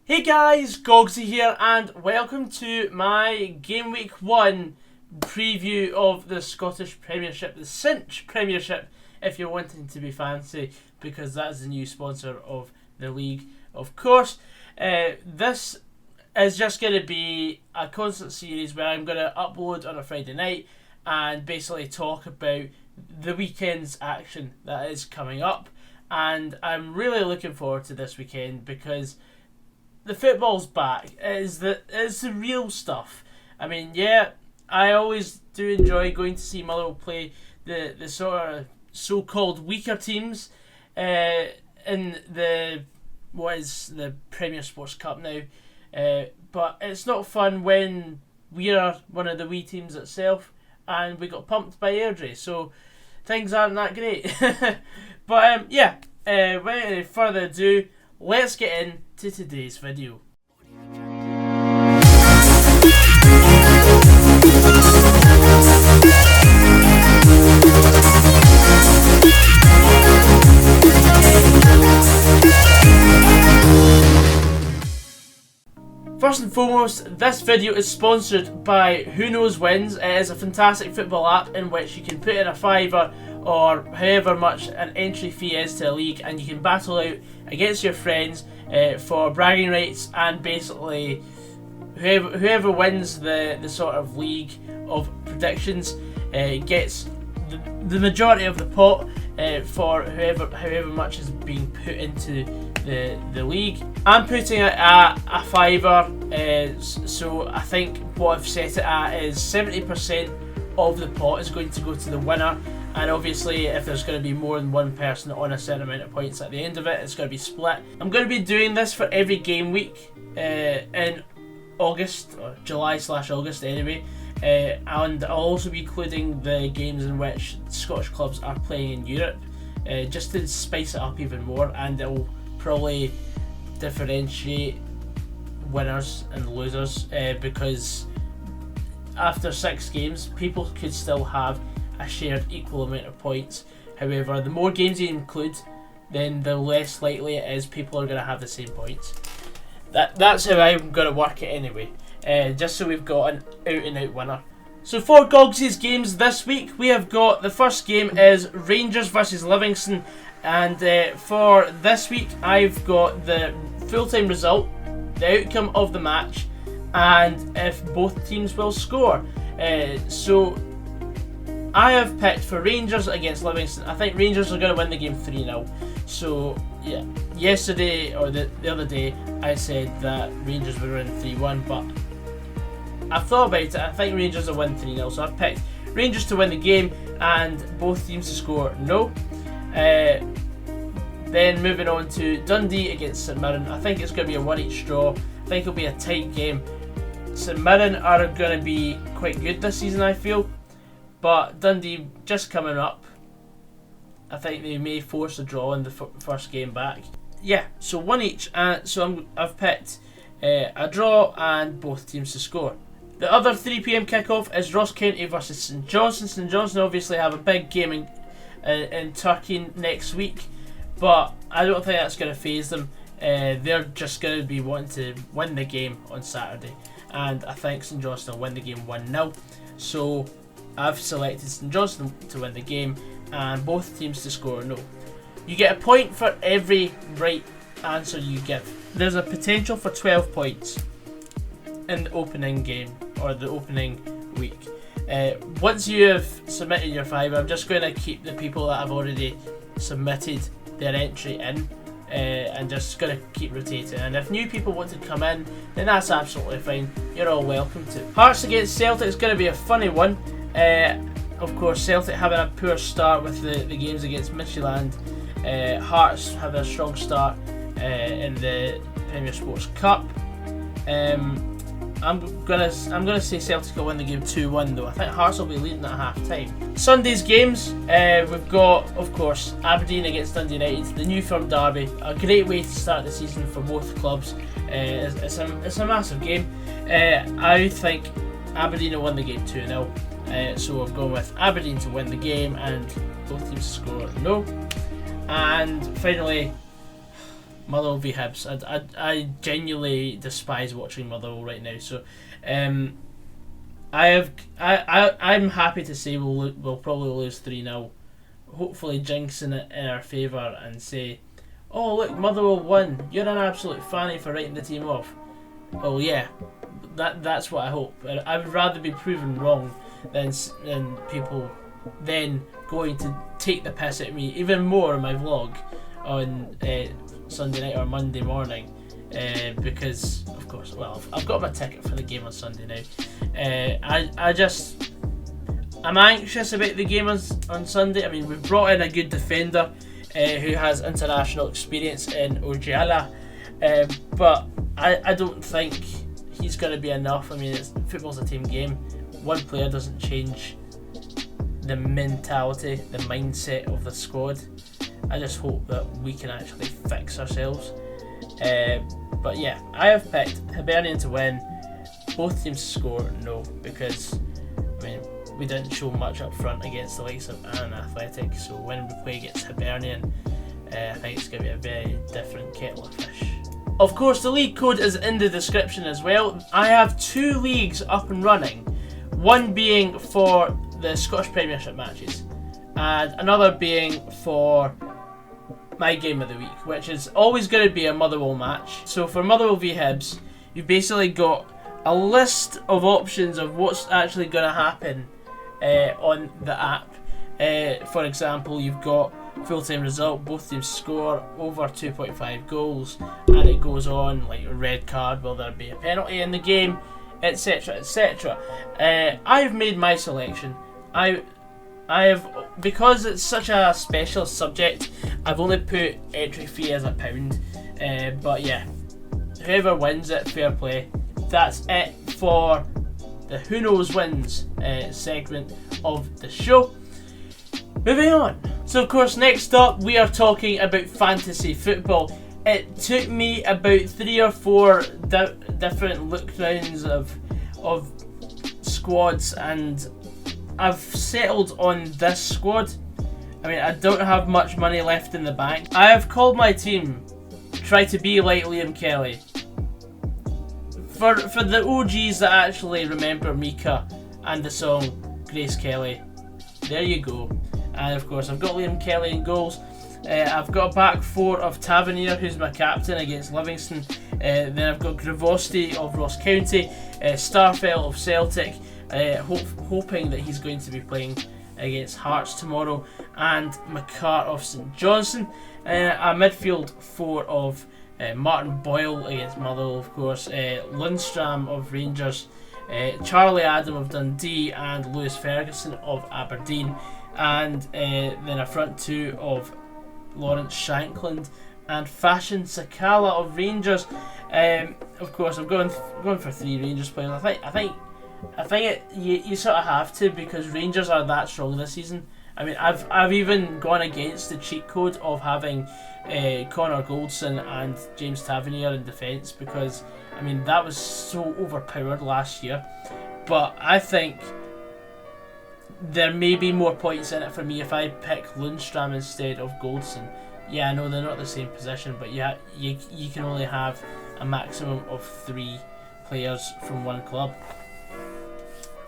Hey guys, Goggsy here and welcome to my Game Week 1 preview of the Scottish Premiership, the Cinch Premiership if you're wanting to be fancy, because that's the new sponsor of the league, of course. This is just going to be a constant series where I'm going to upload on a Friday night and basically talk about the weekend's action that is coming up. And I'm really looking forward to this weekend because the football's back. It's the real stuff. I mean, yeah, I always do enjoy going to see Motherwell play the sort of so-called weaker teams in the Premier Sports Cup now. But it's not fun when we are one of the wee teams itself and we got pumped by Airdrie. So things aren't that great. But without any further ado, let's get into today's video. First and foremost, this video is sponsored by WhoKnowsWins. It is a fantastic football app in which you can put in a fiver or however much an entry fee is to a league, and you can battle out against your friends for bragging rights, and basically whoever wins the sort of league of predictions gets the majority of the pot for however much is being put into the league. I'm putting it at a fiver, so I think what I've set it at is 70% of the pot is going to go to the winner, and obviously if there's going to be more than one person on a certain amount of points at the end of it, it's going to be split. I'm going to be doing this for every game week in August, or July/August anyway, and I'll also be including the games in which Scottish clubs are playing in Europe, just to spice it up even more, and it'll probably differentiate winners and losers, because after 6 games people could still have a shared equal amount of points. However, the more games you include, then the less likely it is people are going to have the same points. That's how I'm going to work it anyway, just so we've got an out and out winner. So for Goggsy's games this week, we have got the first game is Rangers versus Livingston, and for this week I've got the full-time result, the outcome of the match, and if both teams will score. So I have picked for Rangers against Livingston. I think Rangers are going to win the game 3-0. So yeah, yesterday or the other day I said that Rangers would win 3-1, but I've thought about it. I think Rangers will win 3-0, so I've picked Rangers to win the game and both teams to score no. Then moving on to Dundee against St Mirren. I think it's going to be a 1-each draw. I think it'll be a tight game. St Mirren are going to be quite good this season, I feel, but Dundee just coming up, I think they may force a draw in the first game back. Yeah, so 1-each, so I've picked a draw and both teams to score. The other 3 PM kickoff is Ross County versus St Johnstone. St Johnstone obviously have a big game in Turkey next week, but I don't think that's going to faze them. They're just going to be wanting to win the game on Saturday, and I think St Johnstone will win the game 1-0. So I've selected St Johnstone to win the game and both teams to score no. You get a point for every right answer you give. There's a potential for 12 points in the opening game or the opening week. Once you have submitted your 5, I'm just going to keep the people that have already submitted their entry in, and just going to keep rotating, and if new people want to come in, then that's absolutely fine. You're all welcome to. Hearts against Celtic is going to be a funny one. Of course, Celtic having a poor start with the games against Midtjylland. Hearts have a strong start in the Premier Sports Cup. I'm gonna say Celtic will win the game 2-1 though. I think Hearts will be leading at half time. Sunday's games, we've got, of course, Aberdeen against Dundee United, the new firm derby. A great way to start the season for both clubs. It's a massive game. I think Aberdeen will win the game 2-0. So I'm going with Aberdeen to win the game and both teams to score no. And finally, Motherwell v Hibs. I genuinely despise watching Motherwell right now. So, I'm happy to say we'll probably lose 3-0. Hopefully jinxing it in our favour and say, oh look, Motherwell won. You're an absolute fanny for writing the team off. Oh yeah, that's what I hope. I would rather be proven wrong than people then going to take the piss at me even more in my vlog on Sunday night or Monday morning. Because of course, well, I've got my ticket for the game on Sunday now. I'm anxious about the game on Sunday. I mean, we've brought in a good defender who has international experience in Ojala, but I don't think he's going to be enough. I mean, football's a team game. One player doesn't change the mentality, the mindset of the squad. I just hope that we can actually fix ourselves. But yeah, I have picked Hibernian to win. Both teams to score, no, because I mean, we didn't show much up front against the likes of Annan Athletic, so when we play against Hibernian, I think it's going to be a very different kettle of fish. Of course, the league code is in the description as well. I have 2 leagues up and running, one being for the Scottish Premiership matches, and another being for my game of the week, which is always going to be a Motherwell match. So for Motherwell v Hibs, you've basically got a list of options of what's actually going to happen on the app. For example, you've got full-time result, both teams score over 2.5 goals, and it goes on like a red card, will there be a penalty in the game, etc, etc. I've made my selection. I have, because it's such a special subject, I've only put entry fee as £1. But yeah, whoever wins it, fair play. That's it for the Who Knows Wins segment of the show. Moving on. So of course, next up we are talking about fantasy football. It took me about 3 or 4 different look rounds of squads, and I've settled on this squad. I mean, I don't have much money left in the bank. I have called my team Try to Be Like Liam Kelly. For the OGs that actually remember Mika and the song Grace Kelly, there you go. And of course, I've got Liam Kelly in goals. I've got a back 4 of Tavernier, who's my captain against Livingston. Then I've got Gravosti of Ross County, Starfelt of Celtic, hoping that he's going to be playing against Hearts tomorrow, and McCart of St Johnstone. A midfield 4 of Martin Boyle against Motherwell, of course, Lundstram of Rangers, Charlie Adam of Dundee, and Lewis Ferguson of Aberdeen. And then a front 2 of Lawrence Shankland and Fashion Sakala of Rangers. Of course, I'm going for 3 Rangers players. I think you sort of have to, because Rangers are that strong this season. I mean, I've even gone against the cheat code of having Connor Goldson and James Tavernier in defence, because I mean that was so overpowered last year. But I think there may be more points in it for me if I pick Lundstram instead of Goldson. Yeah, I know they're not the same position, but yeah, you can only have a maximum of 3 players from one club.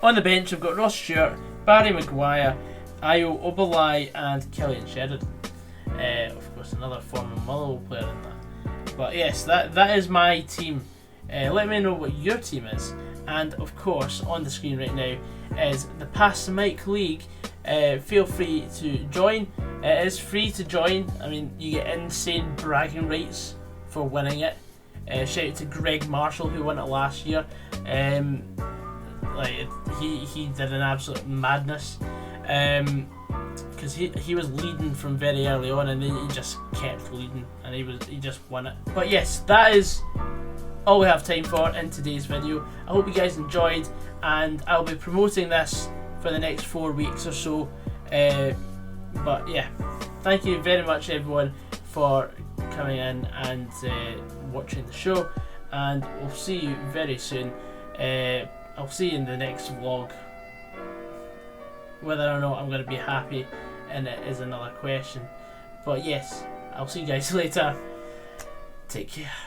On the bench, I've got Ross Stewart, Barry Maguire, Ayo Obalai, and Killian Sheridan. Of course, another former Motherwell player in that. But yes, that is my team. Let me know what your team is. And of course, on the screen right now is the Pass the Mic League. Feel free to join. It is free to join. I mean, you get insane bragging rights for winning it. Shout out to Greg Marshall, who won it last year. He did an absolute madness, because he was leading from very early on, and then he just kept leading, and he just won it. But yes, that is all we have time for in today's video. I hope you guys enjoyed, and I'll be promoting this for the next 4 weeks or so. But yeah, thank you very much everyone for coming in and watching the show, and we'll see you very soon. I'll see you in the next vlog. Whether or not I'm going to be happy in it is another question. But yes, I'll see you guys later. Take care.